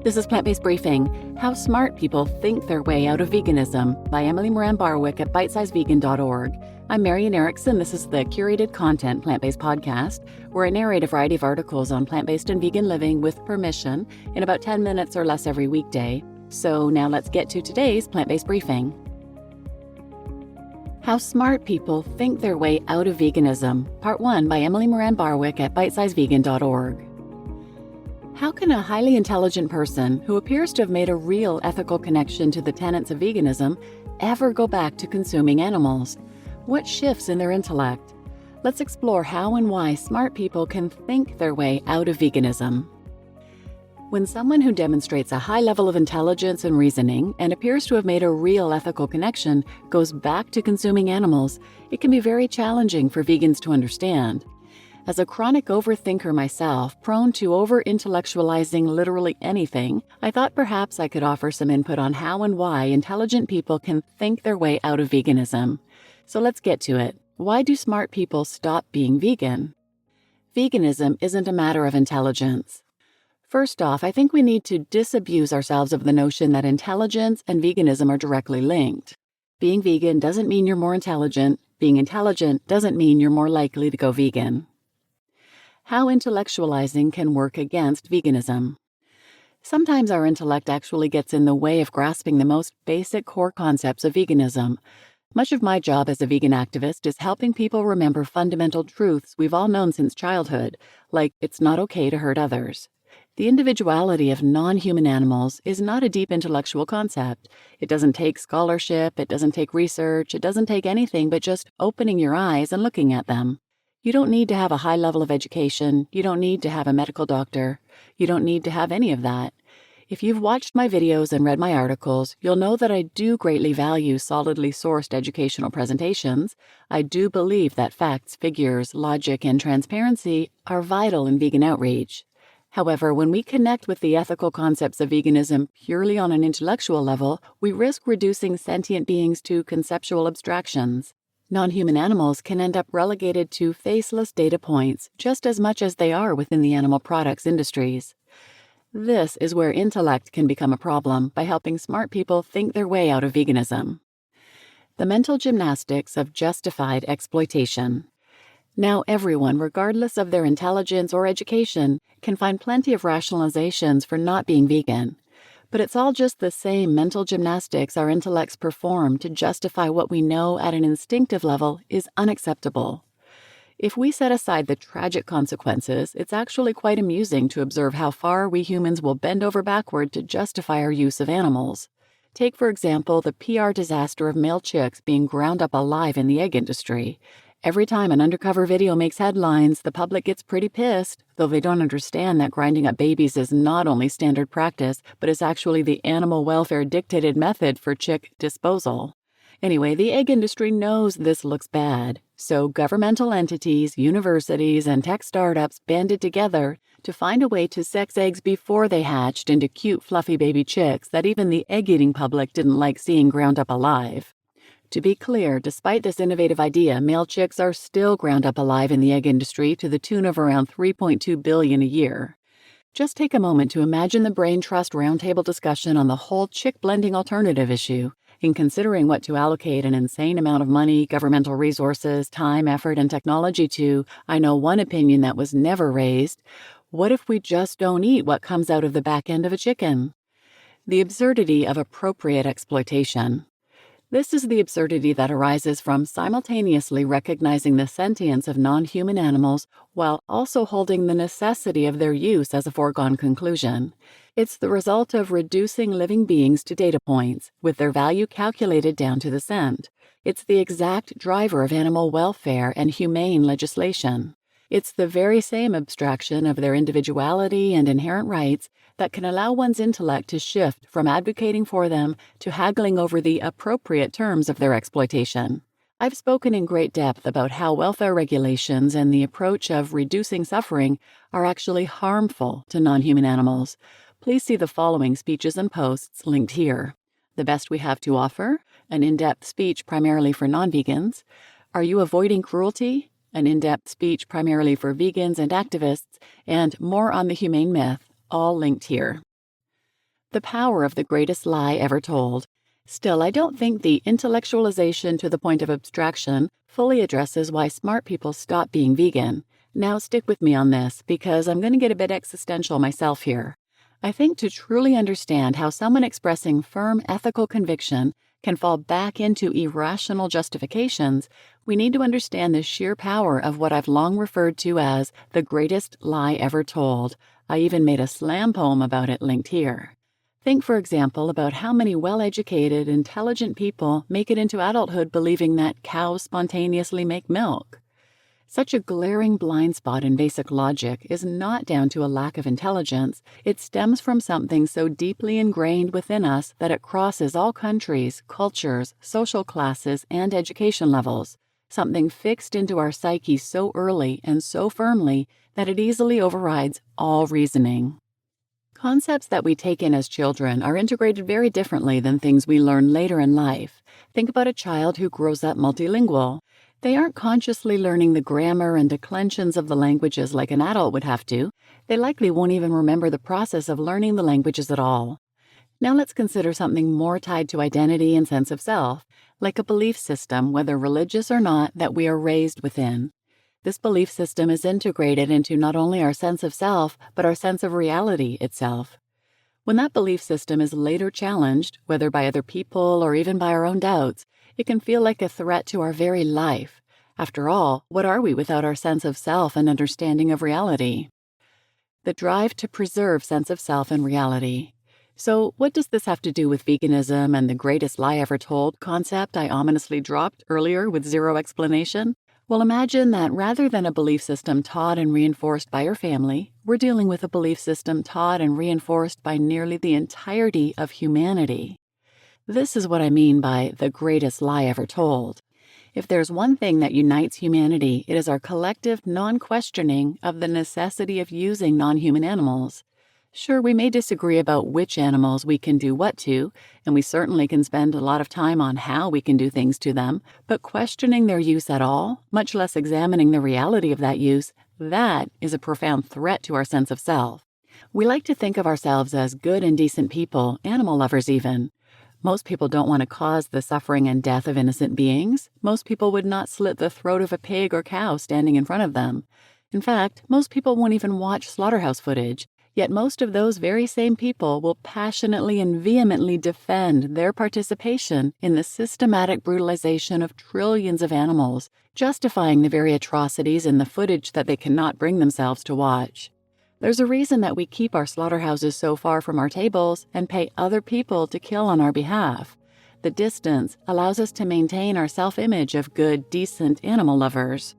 This is Plant-Based Briefing, How Smart People Think Their Way Out of Veganism by Emily Moran Barwick at bitesizevegan.org. I'm Marian Erickson. This is the curated content plant-based podcast where I narrate a variety of articles on plant-based and vegan living with permission in about 10 minutes or less every weekday. So now let's get to today's Plant-Based Briefing. How Smart People Think Their Way Out of Veganism, Part 1 by Emily Moran Barwick at bitesizevegan.org. How can a highly intelligent person who appears to have made a real ethical connection to the tenets of veganism ever go back to consuming animals? What shifts in their intellect? Let's explore how and why smart people can think their way out of veganism. When someone who demonstrates a high level of intelligence and reasoning and appears to have made a real ethical connection goes back to consuming animals, it can be very challenging for vegans to understand. As a chronic overthinker myself, prone to over-intellectualizing literally anything, I thought perhaps I could offer some input on how and why intelligent people can think their way out of veganism. So let's get to it. Why do smart people stop being vegan? Veganism isn't a matter of intelligence. First off, I think we need to disabuse ourselves of the notion that intelligence and veganism are directly linked. Being vegan doesn't mean you're more intelligent. Being intelligent doesn't mean you're more likely to go vegan. How intellectualizing can work against veganism. Sometimes our intellect actually gets in the way of grasping the most basic core concepts of veganism. Much of my job as a vegan activist is helping people remember fundamental truths we've all known since childhood, like it's not okay to hurt others. The individuality of non-human animals is not a deep intellectual concept. It doesn't take scholarship, it doesn't take research, it doesn't take anything but just opening your eyes and looking at them. You don't need to have a high level of education. You don't need to have a medical doctor. You don't need to have any of that. If you've watched my videos and read my articles, you'll know that I do greatly value solidly sourced educational presentations. I do believe that facts, figures, logic, and transparency are vital in vegan outreach. However, when we connect with the ethical concepts of veganism purely on an intellectual level, we risk reducing sentient beings to conceptual abstractions. Non-human animals can end up relegated to faceless data points just as much as they are within the animal products industries. This is where intellect can become a problem by helping smart people think their way out of veganism. The mental gymnastics of justified exploitation. Now everyone, regardless of their intelligence or education, can find plenty of rationalizations for not being vegan. But it's all just the same mental gymnastics our intellects perform to justify what we know at an instinctive level is unacceptable. If we set aside the tragic consequences, it's actually quite amusing to observe how far we humans will bend over backward to justify our use of animals. Take, for example, the PR disaster of male chicks being ground up alive in the egg industry. Every time an undercover video makes headlines, the public gets pretty pissed, though they don't understand that grinding up babies is not only standard practice, but is actually the animal welfare dictated method for chick disposal. Anyway, the egg industry knows this looks bad, so governmental entities, universities, and tech startups banded together to find a way to sex eggs before they hatched into cute, fluffy baby chicks that even the egg-eating public didn't like seeing ground up alive. To be clear, despite this innovative idea, male chicks are still ground up alive in the egg industry to the tune of around $3.2 billion a year. Just take a moment to imagine the brain trust roundtable discussion on the whole chick blending alternative issue. In considering what to allocate an insane amount of money, governmental resources, time, effort, and technology to, I know one opinion that was never raised. What if we just don't eat what comes out of the back end of a chicken? The absurdity of appropriate exploitation. This is the absurdity that arises from simultaneously recognizing the sentience of non-human animals while also holding the necessity of their use as a foregone conclusion. It's the result of reducing living beings to data points, with their value calculated down to the cent. It's the exact driver of animal welfare and humane legislation. It's the very same abstraction of their individuality and inherent rights that can allow one's intellect to shift from advocating for them to haggling over the appropriate terms of their exploitation. I've spoken in great depth about how welfare regulations and the approach of reducing suffering are actually harmful to non-human animals. Please see the following speeches and posts linked here. The Best We Have to Offer, an in-depth speech primarily for non-vegans. Are You Avoiding Cruelty? An in-depth speech primarily for vegans and activists, and More on the Humane Myth, all linked here. The power of the greatest lie ever told. Still, I don't think the intellectualization to the point of abstraction fully addresses why smart people stop being vegan. Now stick with me on this, because I'm going to get a bit existential myself here. I think to truly understand how someone expressing firm ethical conviction can fall back into irrational justifications, we need to understand the sheer power of what I've long referred to as the greatest lie ever told. I even made a slam poem about it linked here. Think, for example, about how many well-educated, intelligent people make it into adulthood believing that cows spontaneously make milk. Such a glaring blind spot in basic logic is not down to a lack of intelligence. It stems from something so deeply ingrained within us that it crosses all countries, cultures, social classes, and education levels. Something fixed into our psyche so early and so firmly that it easily overrides all reasoning. Concepts that we take in as children are integrated very differently than things we learn later in life. Think about a child who grows up multilingual. They aren't consciously learning the grammar and declensions of the languages like an adult would have to. They likely won't even remember the process of learning the languages at all. Now let's consider something more tied to identity and sense of self, like a belief system, whether religious or not, that we are raised within. This belief system is integrated into not only our sense of self, but our sense of reality itself. When that belief system is later challenged, whether by other people or even by our own doubts, it can feel like a threat to our very life. After all, what are we without our sense of self and understanding of reality? The drive to preserve sense of self and reality. So, what does this have to do with veganism and the greatest lie ever told concept I ominously dropped earlier with zero explanation? Well, imagine that rather than a belief system taught and reinforced by your family, we're dealing with a belief system taught and reinforced by nearly the entirety of humanity. This is what I mean by the greatest lie ever told. If there's one thing that unites humanity, it is our collective non-questioning of the necessity of using non-human animals. Sure, we may disagree about which animals we can do what to, and we certainly can spend a lot of time on how we can do things to them, but questioning their use at all, much less examining the reality of that use, that is a profound threat to our sense of self. We like to think of ourselves as good and decent people, animal lovers even. Most people don't want to cause the suffering and death of innocent beings. Most people would not slit the throat of a pig or cow standing in front of them. In fact, most people won't even watch slaughterhouse footage. Yet most of those very same people will passionately and vehemently defend their participation in the systematic brutalization of trillions of animals, justifying the very atrocities in the footage that they cannot bring themselves to watch. There's a reason that we keep our slaughterhouses so far from our tables and pay other people to kill on our behalf. The distance allows us to maintain our self-image of good, decent animal lovers.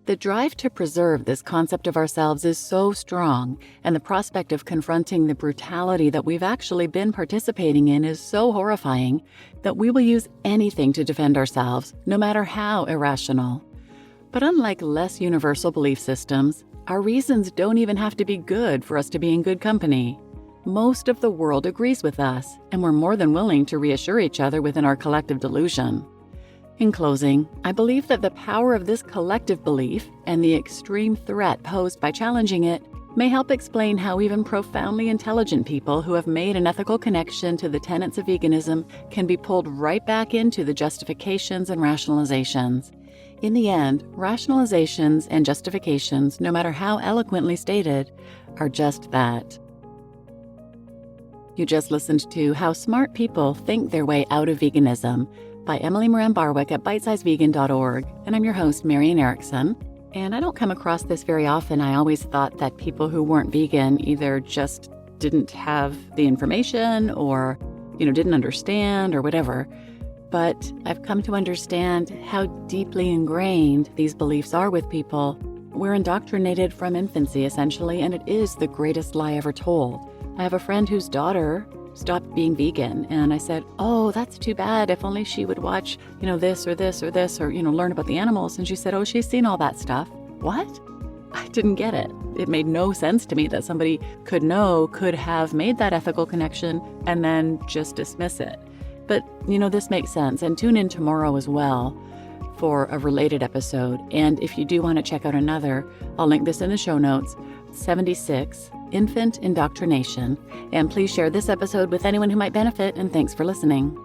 The drive to preserve this concept of ourselves is so strong, and the prospect of confronting the brutality that we've actually been participating in is so horrifying that we will use anything to defend ourselves, no matter how irrational. But unlike less universal belief systems, our reasons don't even have to be good for us to be in good company. Most of the world agrees with us, and we're more than willing to reassure each other within our collective delusion. In closing, I believe that the power of this collective belief and the extreme threat posed by challenging it may help explain how even profoundly intelligent people who have made an ethical connection to the tenets of veganism can be pulled right back into the justifications and rationalizations. In the end, rationalizations and justifications, no matter how eloquently stated, are just that. You just listened to How Smart People Think Their Way Out of Veganism by Emily Moran Barwick at bitesizevegan.org, and I'm your host, Marian Erickson. And I don't come across this very often. I always thought that people who weren't vegan either just didn't have the information or, didn't understand or whatever. But I've come to understand how deeply ingrained these beliefs are with people. We're indoctrinated from infancy, essentially, and it is the greatest lie ever told. I have a friend whose daughter stopped being vegan, and I said, oh, that's too bad. If only she would watch, this or this or this, or, learn about the animals. And she said, oh, she's seen all that stuff. What? I didn't get it. It made no sense to me that somebody could have made that ethical connection and then just dismiss it. But, this makes sense. And tune in tomorrow as well for a related episode. And if you do want to check out another, I'll link this in the show notes, 76, infant indoctrination. And please share this episode with anyone who might benefit, and thanks for listening.